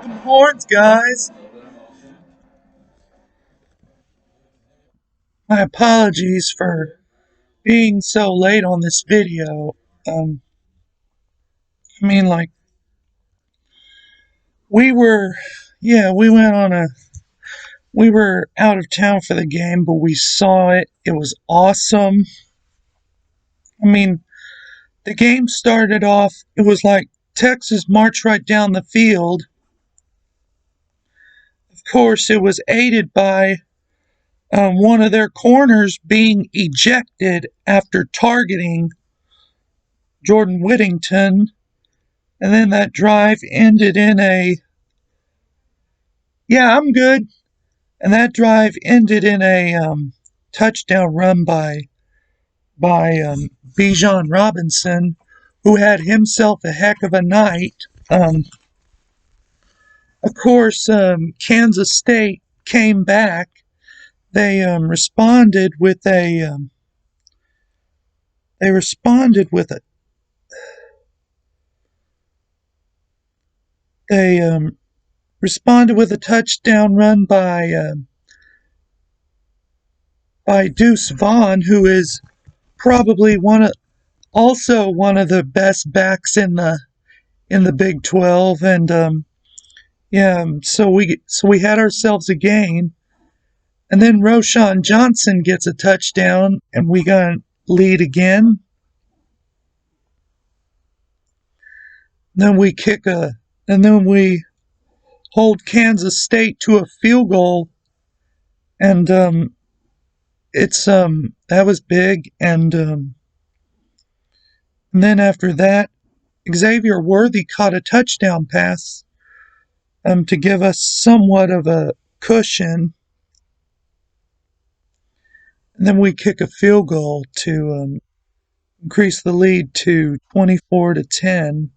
Them horns, guys. My apologies for being so late on this video. Um, I mean, like, we were, yeah, we were out of town for the game, but we saw it. It was awesome. I mean, the game started off, it was like Texas marched right down the field. Of course, it was aided by one of their corners being ejected after targeting Jordan Whittington. And then that drive ended in yeah, I'm good. And that drive ended in a touchdown run by Bijan Robinson, who had himself a heck of a night. Of course, Kansas State came back. They responded with a they responded with a they responded with a touchdown run by Deuce Vaughn, who is probably also one of the best backs in the Big 12. And yeah, so we had ourselves a game, and then Roschon Johnson gets a touchdown, and we got a lead again. Then we kick a, and then we hold Kansas State to a field goal, and it's that was big, and then after that, Xavier Worthy caught a touchdown pass to give us somewhat of a cushion. And then we kick a field goal to increase the lead to 24-10.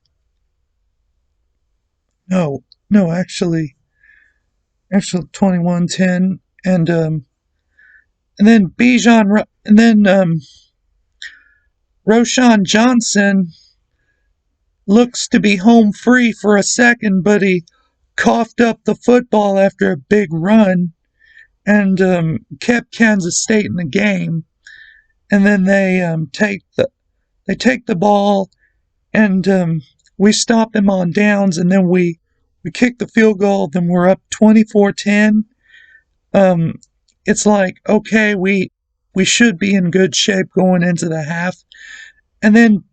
No, actually 21-10. And then Roschon Johnson looks to be home free for a second, but he coughed up the football after a big run and kept Kansas State in the game. And then they take the ball, and we stop them on downs, and then we kick the field goal. Then we're up 24-10. It's like, okay, we should be in good shape going into the half, and then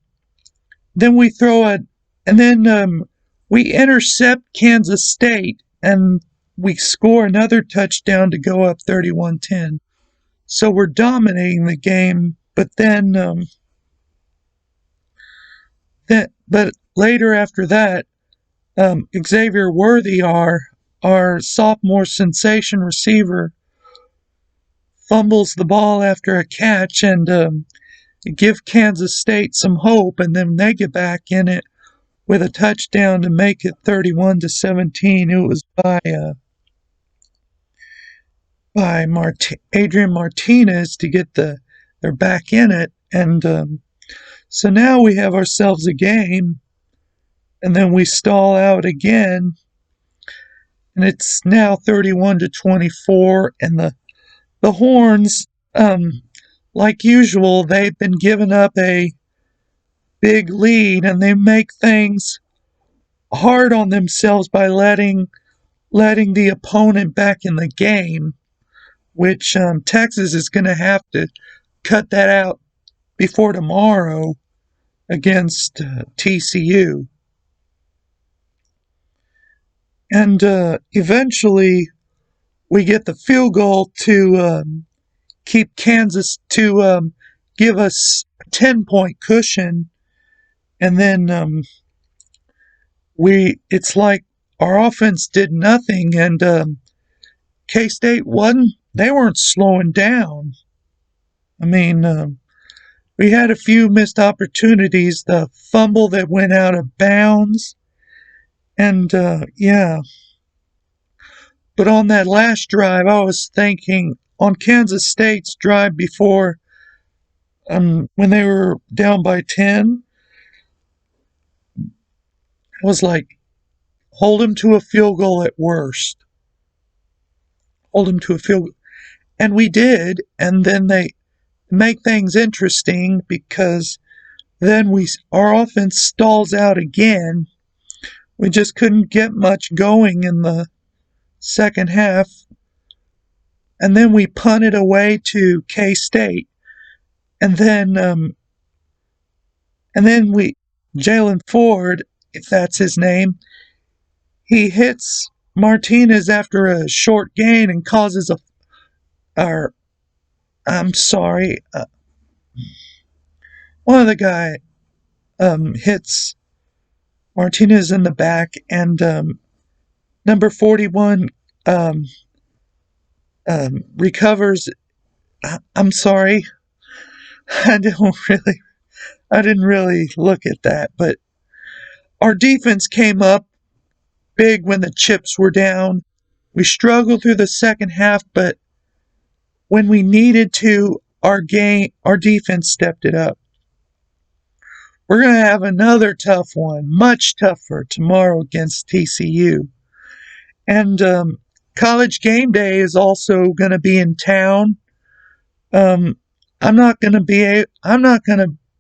we throw a, and then we intercept Kansas State, and we score another touchdown to go up 31-10. So we're dominating the game, but but later after that, Xavier Worthy, our sophomore sensation receiver, fumbles the ball after a catch, and give Kansas State some hope, and then they get back in it with a touchdown to make it 31-17. It was by Adrian Martinez to get they're back in it, and so now we have ourselves a game, and then we stall out again, and it's now 31-24, and the Horns, like usual, they've been given up a big lead, and they make things hard on themselves by letting the opponent back in the game, which Texas is going to have to cut that out before tomorrow against TCU. And eventually we get the field goal to keep Kansas, to give us a 10-point cushion, and then it's like our offense did nothing, and K-State they weren't slowing down. I mean, we had a few missed opportunities, the fumble that went out of bounds, and yeah. But on that last drive, I was thinking, on Kansas State's drive before, when they were down by 10, I was like, hold them to a field goal at worst. Hold them to a field goal. And we did, and then they make things interesting because then our offense stalls out again. We just couldn't get much going in the second half. And then we punted away to K-State. And then Jalen Ford, if that's his name, he hits Martinez after a short gain and causes one of the guy hits Martinez in the back, and number 41 recovers. I'm sorry, I didn't really look at that, but our defense came up big when the chips were down. We struggled through the second half, but when we needed to, our defense stepped it up. We're going to have another tough one, much tougher, tomorrow against TCU. And College Game Day is also going to be in town. I'm not going to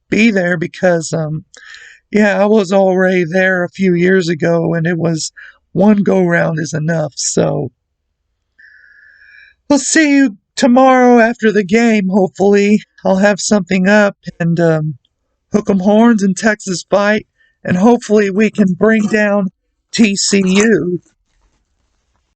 be there because I was already there a few years ago, and it was one go-round is enough. So we'll see you tomorrow after the game, hopefully. I'll have something up, and Hook 'em Horns and Texas fight, and hopefully we can bring down TCU.